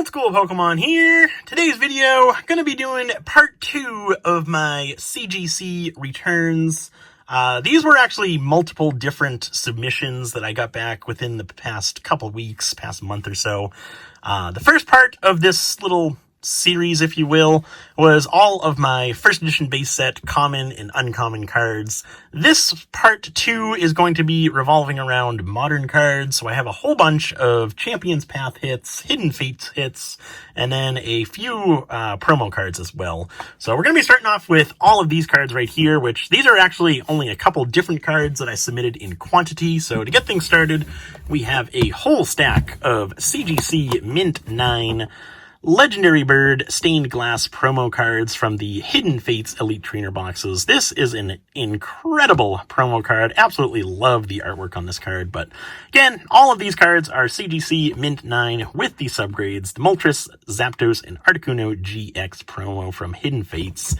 Old School Pokemon here. Today's video, gonna be doing part 2 of my CGC returns. These were actually multiple different submissions that I got back within the past couple weeks, past month or so. The first part of this little series, if you will, was all of my first edition base set common and uncommon cards. This part 2 is going to be revolving around modern cards, so I have a whole bunch of Champions Path hits, Hidden Fates hits, and then a few promo cards as well. So we're going to be starting off with all of these cards right here, which these are actually only a couple different cards that I submitted in quantity. So to get things started, we have a whole stack of CGC Mint 9 Legendary Bird Stained Glass promo cards from the Hidden Fates Elite Trainer boxes. This is an incredible promo card. Absolutely love the artwork on this card. But again, all of these cards are CGC Mint 9 with the subgrades, the Moltres, Zapdos, and Articuno GX promo from Hidden Fates.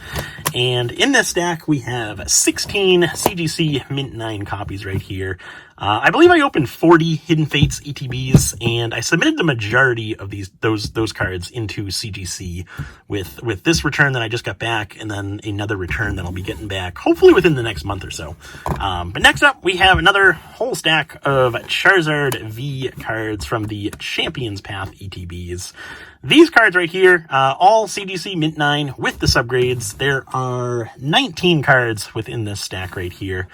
And in this stack, we have 16 CGC Mint 9 copies right here. I believe I opened 40 Hidden Fates ETBs, and I submitted the majority of those cards into CGC with this return that I just got back, and then another return that I'll be getting back, hopefully within the next month or so. But next up, we have another whole stack of Charizard V cards from the Champions Path ETBs. These cards right here, all CGC Mint 9 with the subgrades. There are 19 cards within this stack right here.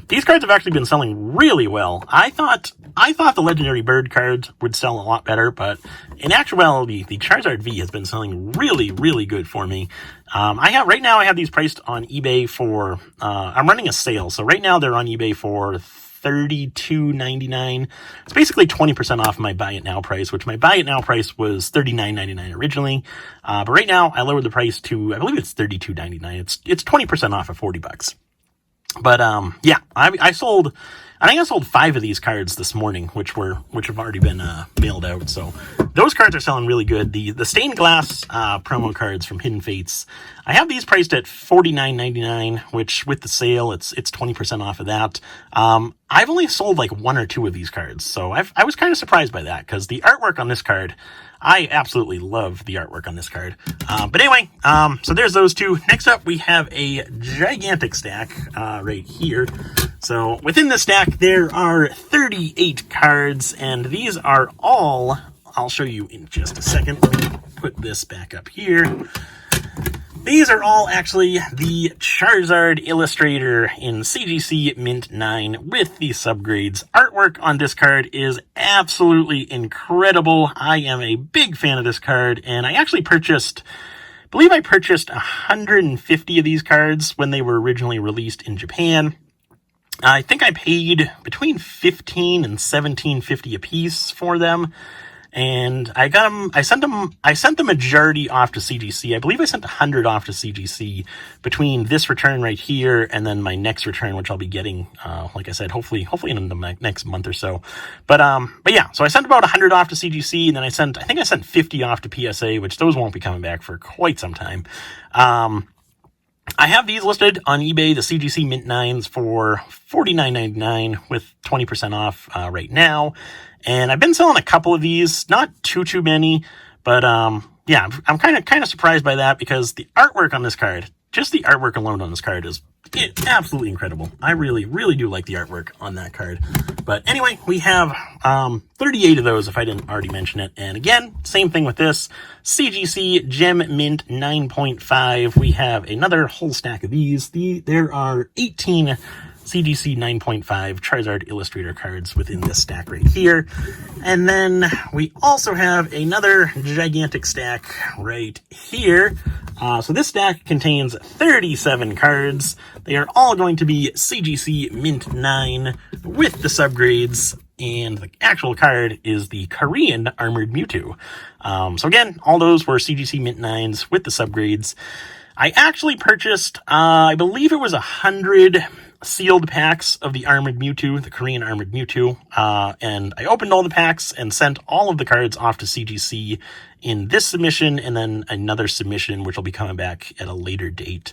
These cards have actually been selling really well. I thought the Legendary Bird cards would sell a lot better, but in actuality, the Charizard V has been selling really, really good for me. Right now I have these priced on eBay for, I'm running a sale. So right now they're on eBay for $32.99. It's basically 20% off my buy it now price, which my buy it now price was $39.99 originally. But right now I lowered the price to, I believe it's $32.99. It's 20% off of $40. But, yeah, I sold 5 of these cards this morning, which have already been, mailed out. So those cards are selling really good. The stained glass, promo cards from Hidden Fates, I have these priced at $49.99, which with the sale, it's 20% off of that. I've only sold like 1 or 2 of these cards. So I was kind of surprised by that, because the artwork on this card, I absolutely love the artwork on this card. But anyway, so there's those two. Next up, we have a gigantic stack right here. So within the stack, there are 38 cards, and these are all, I'll show you in just a second. Let me put this back up here. These are all actually the Charizard Illustrator in CGC Mint 9 with the subgrades. Artwork on this card is absolutely incredible. I am a big fan of this card, and I actually purchased 150 of these cards when they were originally released in Japan. I think I paid between $15 and $17.50 a piece for them. And I sent the majority off to CGC. I believe I sent 100 off to CGC between this return right here and then my next return, which I'll be getting, like I said, hopefully in the next month or so. But yeah, so I sent about 100 off to CGC, and then I think I sent 50 off to PSA, which those won't be coming back for quite some time. I have these listed on eBay, the CGC Mint 9s, for $49.99 with 20% off right now. And I've been selling a couple of these, not too many, but yeah, I'm kind of surprised by that, because the artwork on this card, just the artwork alone on this card is absolutely incredible. I really, really do like the artwork on that card. But anyway, we have 38 of those, if I didn't already mention it. And again, same thing with this. CGC Gem Mint 9.5. We have another whole stack of these. There are 18 CGC 9.5 Charizard Illustrator cards within this stack right here. And then we also have another gigantic stack right here. So this stack contains 37 cards. They are all going to be CGC Mint 9 with the subgrades. And the actual card is the Korean Armored Mewtwo. So again, all those were CGC Mint 9s with the subgrades. I actually purchased, I believe it was 100 sealed packs of the Armored Mewtwo, the Korean Armored Mewtwo, and I opened all the packs and sent all of the cards off to CGC in this submission, and then another submission, which will be coming back at a later date.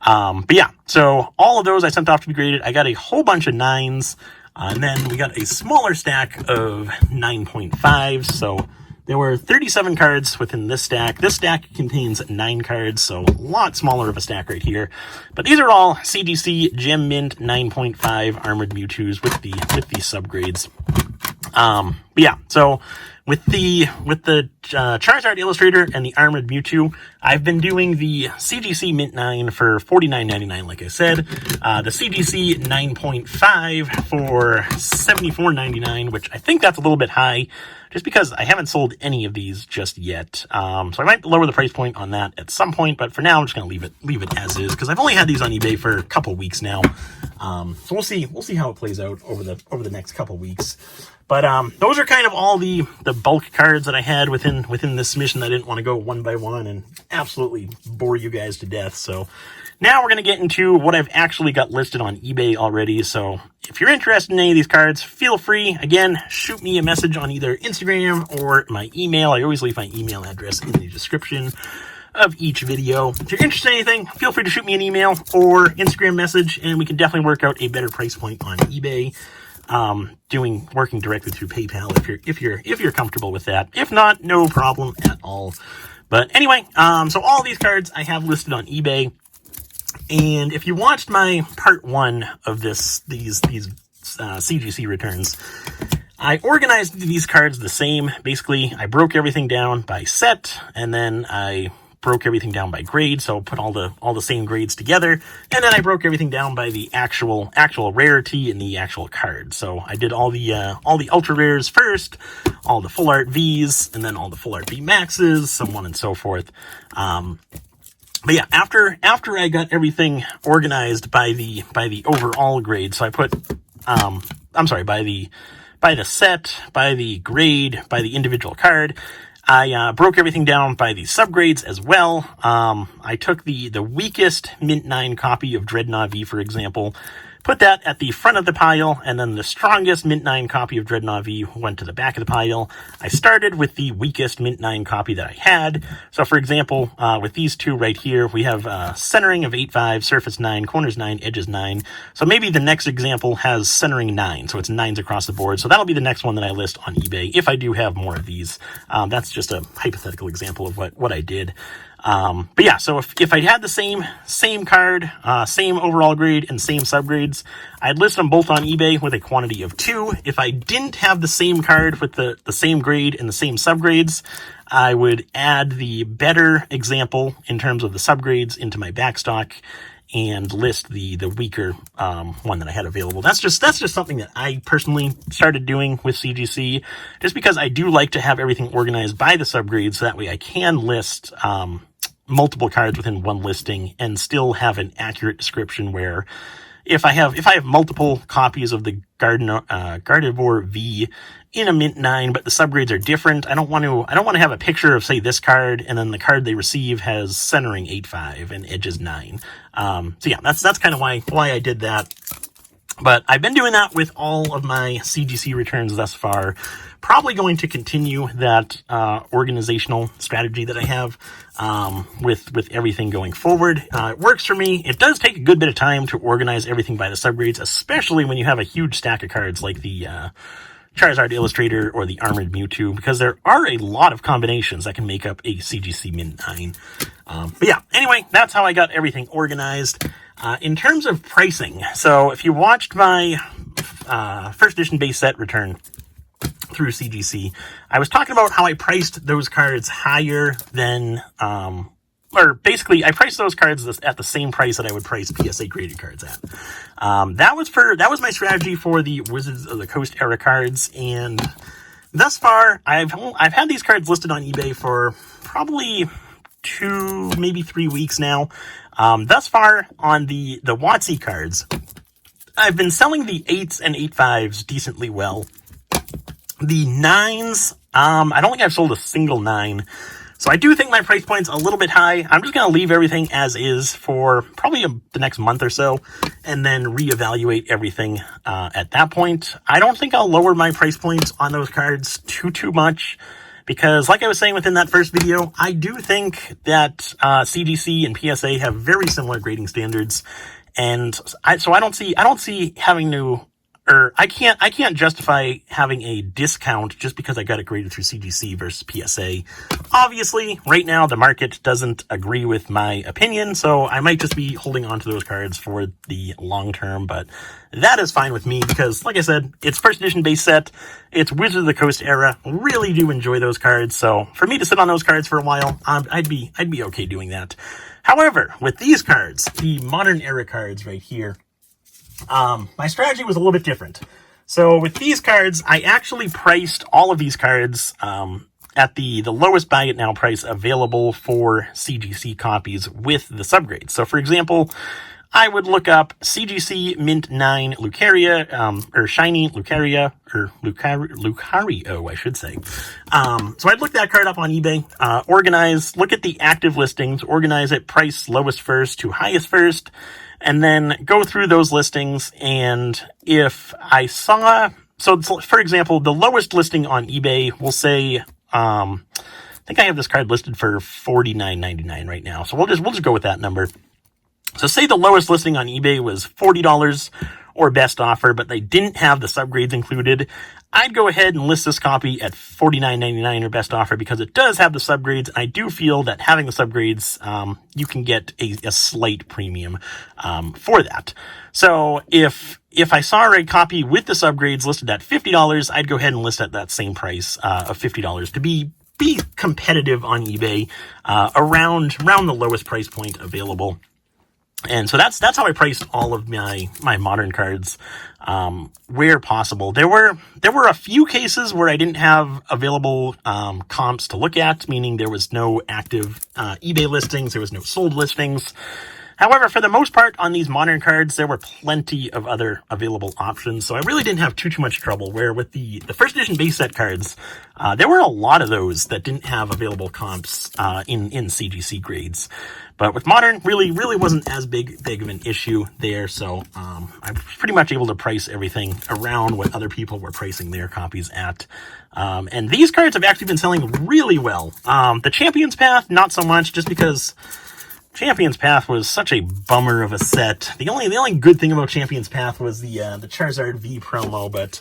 But yeah, so all of those I sent off to be graded. I got a whole bunch of 9s, and then we got a smaller stack of 9.5s, so There were 37 cards within this stack. This stack contains 9 cards, so a lot smaller of a stack right here. But these are all CGC Gem Mint 9.5 Armored Mewtwo's with the subgrades. But yeah, so with the Charizard Illustrator and the Armored Mewtwo, I've been doing the CGC Mint 9 for $49.99, like I said. The CGC 9.5 for $74.99, which I think that's a little bit high, just because I haven't sold any of these just yet. So I might lower the price point on that at some point, but for now I'm just gonna leave it as is, because I've only had these on eBay for a couple weeks now. So we'll see how it plays out over the next couple weeks. But those are kind of all the bulk cards that I had within this submission. I didn't want to go one by one and absolutely bore you guys to death. So now we're going to get into what I've actually got listed on eBay already. So if you're interested in any of these cards, feel free, again, shoot me a message on either Instagram or my email. I always leave my email address in the description of each video. If you're interested in anything, feel free to shoot me an email or Instagram message, and we can definitely work out a better price point on eBay. Working directly through PayPal if you're comfortable with that. If not, no problem at all. But anyway, so all these cards I have listed on eBay. And if you watched my part 1 of these CGC returns, I organized these cards the same. Basically, I broke everything down by set, and then I broke everything down by grade, so put all the same grades together, and then I broke everything down by the actual rarity in the actual card. So I did all the ultra rares first, all the full art Vs, and then all the full art V Maxes, so on and so forth. But yeah, after I got everything organized by the overall grade, so I put by the set, by the grade, by the individual card. I broke everything down by the subgrades as well. I took the weakest Mint 9 copy of Dreadnought V, for example, put that at the front of the pile, and then the strongest Mint 9 copy of Dreadnought V went to the back of the pile. I started with the weakest Mint 9 copy that I had. So, for example, with these two right here, we have centering of 8/5, surface 9, corners 9, edges 9. So maybe the next example has centering 9, so it's 9s across the board. So that'll be the next one that I list on eBay, if I do have more of these. That's just a hypothetical example of what I did. But yeah, so if I had the same card, same overall grade and same subgrades, I'd list them both on eBay with a quantity of 2. If I didn't have the same card with the same grade and the same subgrades, I would add the better example in terms of the subgrades into my backstock and list the weaker one that I had available. That's just something that I personally started doing with CGC, just because I do like to have everything organized by the subgrades, so that way I can list multiple cards within one listing and still have an accurate description. Where if I have multiple copies of the Gardevoir V in a Mint 9, but the subgrades are different, I don't want to have a picture of, say, this card, and then the card they receive has centering 8/5 and edges 9. So yeah, that's kind of why I did that. But I've been doing that with all of my CGC returns thus far. Probably going to continue that organizational strategy that I have with everything going forward. It works for me. It does take a good bit of time to organize everything by the subgrades, especially when you have a huge stack of cards like the Charizard Illustrator or the Armored Mewtwo, because there are a lot of combinations that can make up a CGC Mint 9. But yeah, anyway, that's how I got everything organized. In terms of pricing, so if you watched my first edition base set return through CGC, I was talking about how I priced those cards higher than, or basically I priced those cards at the same price that I would price PSA graded cards at. That was my strategy for the Wizards of the Coast era cards, and thus far I've had these cards listed on eBay for probably 2, maybe 3 weeks now. Thus far on the WotC cards, I've been selling the 8s and 8/5s decently well. The 9s, I don't think I've sold a single 9. So I do think my price point's a little bit high. I'm just going to leave everything as is for probably the next month or so, and then reevaluate everything at that point. I don't think I'll lower my price points on those cards too much, because like I was saying within that first video, I do think that CGC and PSA have very similar grading standards, and so I don't see having to or I can't justify having a discount just because I got it graded through CGC versus PSA. Obviously, right now the market doesn't agree with my opinion, so I might just be holding on to those cards for the long term, but that is fine with me because, like I said, it's first edition base set, it's Wizard of the Coast era, really do enjoy those cards, so for me to sit on those cards for a while, I'd be okay doing that. However, with these cards, the modern era cards right here, my strategy was a little bit different. So with these cards, I actually priced all of these cards at the lowest buy it now price available for CGC copies with the subgrades. So for example, I would look up CGC Mint 9 Lucaria, or Shiny Lucaria, or Lucario, I should say. So I'd look that card up on eBay, look at the active listings, organize it, price lowest first to highest first, and then go through those listings, and if I saw, so for example, the lowest listing on eBay will say, I think I have this card listed for $49.99 right now, so we'll just go with that number. So say the lowest listing on eBay was $40 or best offer, but they didn't have the subgrades included. I'd go ahead and list this copy at $49.99 or best offer because it does have the subgrades. I do feel that having the subgrades, you can get a slight premium for that. So if I saw a copy with the subgrades listed at $50, I'd go ahead and list at that same price of $50 to be competitive on eBay around the lowest price point available. And so that's how I priced all of my modern cards, where possible. There were a few cases where I didn't have available, comps to look at, meaning there was no active, eBay listings, there was no sold listings. However, for the most part, on these modern cards, there were plenty of other available options, so I really didn't have too much trouble, where with the first edition base set cards, there were a lot of those that didn't have available comps, in CGC grades. But with modern, really wasn't as big of an issue there, so I'm pretty much able to price everything around what other people were pricing their copies at. And these cards have actually been selling really well. The Champion's Path, not so much, just because Champion's Path was such a bummer of a set. The only good thing about Champion's Path was the Charizard V promo, but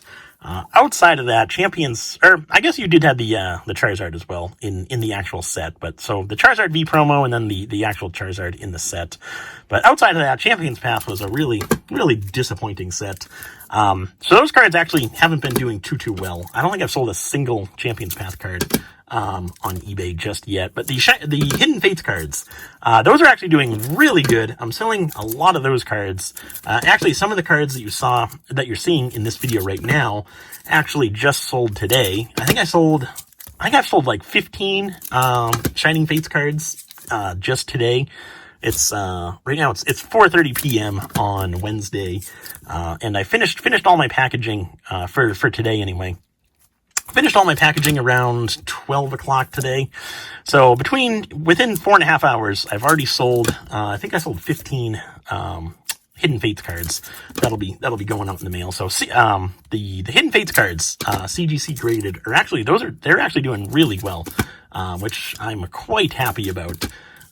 outside of that, I guess you did have the Charizard as well in the actual set, but so the Charizard V promo and then the actual Charizard in the set. But outside of that, Champion's Path was a really disappointing set. So those cards actually haven't been doing too well. I don't think I've sold a single Champion's Path card on eBay just yet, but the Hidden Fates cards, those are actually doing really good. I'm selling a lot of those cards. Actually, some of the cards that you're seeing in this video right now actually just sold today. I think I've sold like 15 Shining Fates cards just today. It's right now it's 4:30 p.m. on Wednesday, and I finished all my packaging for today anyway. Finished all my packaging around 12 o'clock today. So within 4.5 hours, I've already sold, I think I sold 15, Hidden Fates cards. That'll be going out in the mail. So, the Hidden Fates cards, CGC graded they're actually doing really well, which I'm quite happy about.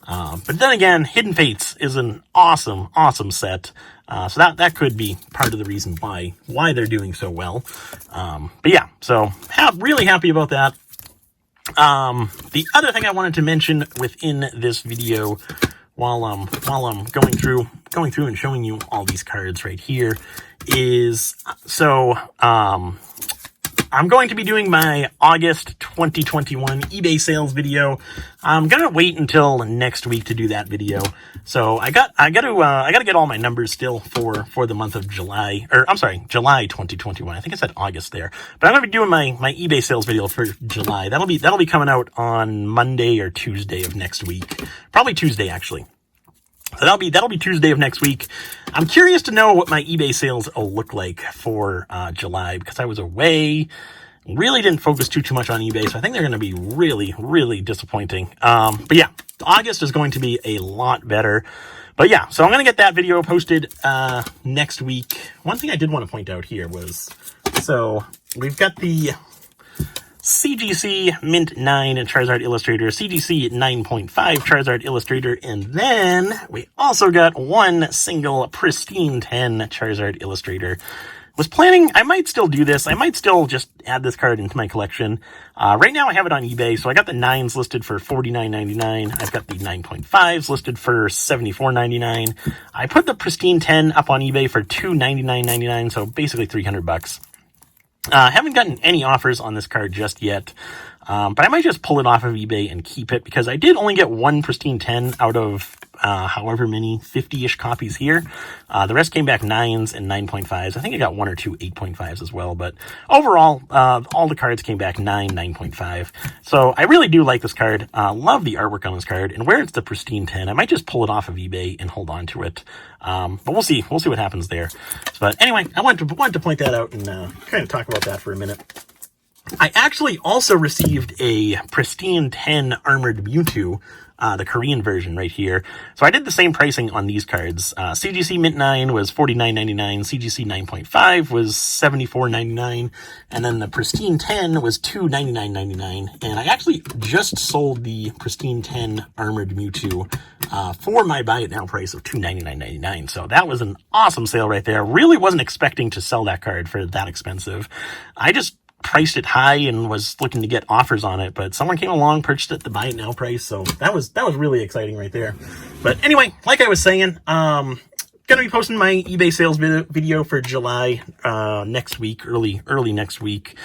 But then again, Hidden Fates is an awesome set. So that could be part of the reason why they're doing so well. But yeah, so really happy about that. The other thing I wanted to mention within this video while I'm going through and showing you all these cards right here is, I'm going to be doing my August 2021 eBay sales video. I'm gonna wait until next week to do that video. So I gotta get all my numbers still for the month of July, or I'm sorry, July 2021. I think I said August there, but I'm gonna be doing my eBay sales video for July. That'll be coming out on Monday or Tuesday of next week. Probably Tuesday actually. So that'll be Tuesday of next week. I'm curious to know what my eBay sales will look like for July, because I was away, really didn't focus too much on eBay, so I think they're going to be really disappointing. But yeah, August is going to be a lot better. But yeah, so I'm going to get that video posted next week. One thing I did want to point out here was, so we've got the CGC Mint 9 Charizard Illustrator, CGC 9.5 Charizard Illustrator, and then we also got one single pristine 10 Charizard Illustrator. was planning, I might still do this. I might still just add this card into my collection. Right now I have it on eBay, so I got the 9s listed for $49.99. I've got the 9.5s listed for $74.99. I put the Pristine 10 up on eBay for $299.99, so basically $300. Haven't gotten any offers on this card just yet, but I might just pull it off of eBay and keep it, because I did only get one Pristine 10 out of however many, 50-ish copies here. The rest came back 9s and 9.5s. I think I got 1 or 2 8.5s as well, but overall, all the cards came back 9, 9.5. So I really do like this card. Love the artwork on this card, and where it's the Pristine 10, I might just pull it off of eBay and hold on to it. But we'll see. We'll see what happens there. But anyway, I wanted to point that out and kind of talk about that for a minute. I actually also received a Pristine 10 Armored Mewtwo, the Korean version right here. So I did the same pricing on these cards. CGC Mint 9 was $49.99, CGC 9.5 was $74.99, and then the Pristine 10 was $299.99. And I actually just sold the Pristine 10 Armored Mewtwo for my buy it now price of $299.99. So that was an awesome sale right there. Really wasn't expecting to sell that card for that expensive. I just priced it high and was looking to get offers on it, but someone came along, purchased it at the buy it now price, so that was really exciting right there. But anyway, like I was saying, gonna be posting my eBay sales video for July next week, early next week.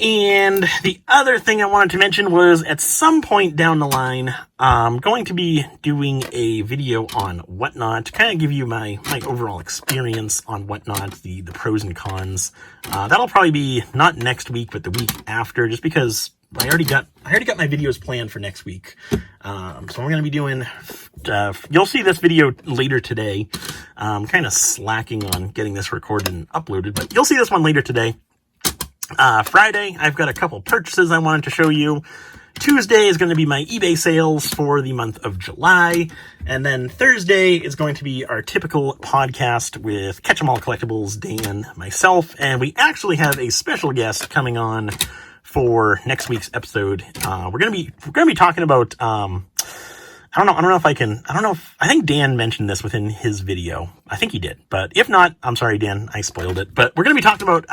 And the other thing I wanted to mention was, at some point down the line, I'm going to be doing a video on Whatnot to kind of give you my overall experience on Whatnot, the pros and cons. That'll probably be not next week, but the week after, just because I already got my videos planned for next week. So we're going to be doing, you'll see this video later today. I'm kind of slacking on getting this recorded and uploaded, but you'll see this one later today. Friday, I've got a couple purchases I wanted to show you. Tuesday is going to be my eBay sales for the month of July. And then Thursday is going to be our typical podcast with Catch 'em All Collectibles, Dan, myself, and we actually have a special guest coming on for next week's episode. We're going to be talking about, I think Dan mentioned this within his video. I think he did, but if not, I'm sorry, Dan, I spoiled it. But we're going to be talking about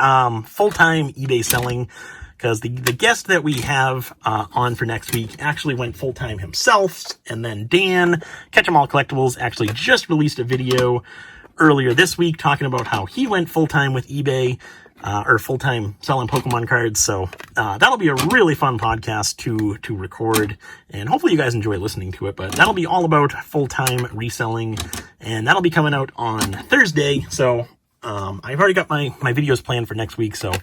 full-time eBay selling, because the guest that we have on for next week actually went full-time himself. And then Dan, Catch 'em All Collectibles, actually just released a video earlier this week talking about how he went full-time with eBay, or full-time selling Pokemon cards. So that'll be a really fun podcast to record, and hopefully you guys enjoy listening to it. But that'll be all about full-time reselling, and that'll be coming out on Thursday. So I've already got my videos planned for next week. So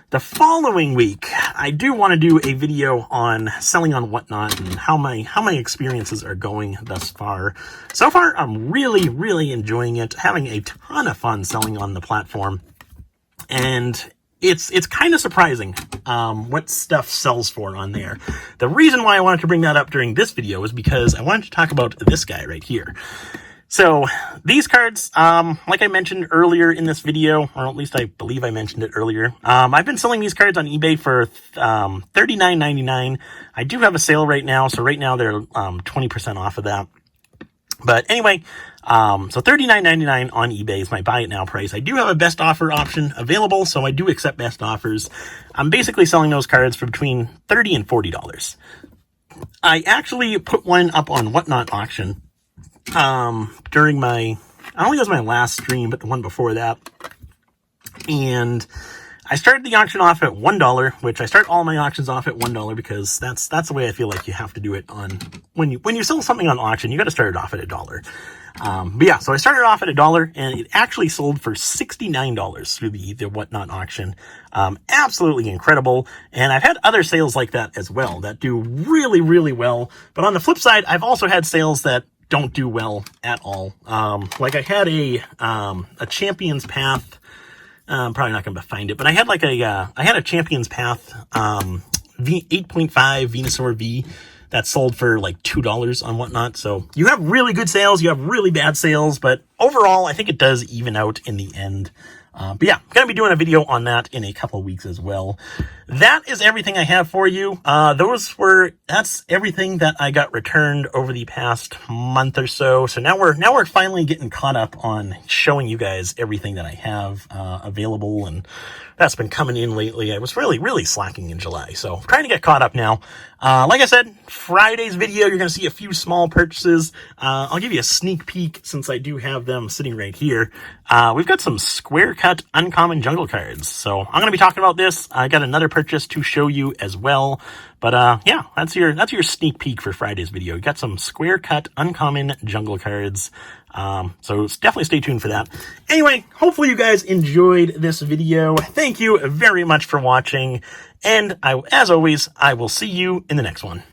the following week, I do want to do a video on selling on Whatnot and how my experiences are going thus far. So far, I'm really enjoying it, having a ton of fun selling on the platform. And it's kind of surprising what stuff sells for on there. The reason why I wanted to bring that up during this video is because I wanted to talk about this guy right here. So these cards, like I mentioned earlier in this video, or at least I believe I mentioned it earlier, I've been selling these cards on eBay for $39.99. I do have a sale right now, so right now they're 20% off of that. But anyway, so $39.99 on eBay is my buy it now price. I do have a best offer option available, so I do accept best offers. I'm basically selling those cards for between $30 and $40. I actually put one up on Whatnot auction during my, I don't think it was my last stream, but the one before that. And I started the auction off at $1, which I start all my auctions off at $1 because that's the way I feel like you have to do it on, when you sell something on auction, you got to start it off at $1. But yeah, so I started off at $1, and it actually sold for $69 through the Whatnot auction. Absolutely incredible. And I've had other sales like that as well that do really well. But on the flip side, I've also had sales that don't do well at all. Like I had a Champion's Path. I'm probably not going to find it, but I had I had a Champion's Path, 8.5 Venusaur V that sold for like $2 on Whatnot. So you have really good sales, you have really bad sales, but overall, I think it does even out in the end. But yeah, I'm going to be doing a video on that in a couple of weeks as well. that is everything I have for you. That's everything that I got returned over the past month or so. So now we're finally getting caught up on showing you guys everything that I have available, and that's been coming in lately. I was really slacking in July, so trying to get caught up now. Like I said, Friday's video, you're going to see a few small purchases. I'll give you a sneak peek since I do have them sitting right here. We've got some square cut uncommon jungle cards. So I'm going to be talking about this. I got another purchase to show you as well. But yeah, that's your sneak peek for Friday's video. You got some square cut uncommon jungle cards. So definitely stay tuned for that. Anyway, hopefully you guys enjoyed this video. Thank you very much for watching. And as always, I will see you in the next one.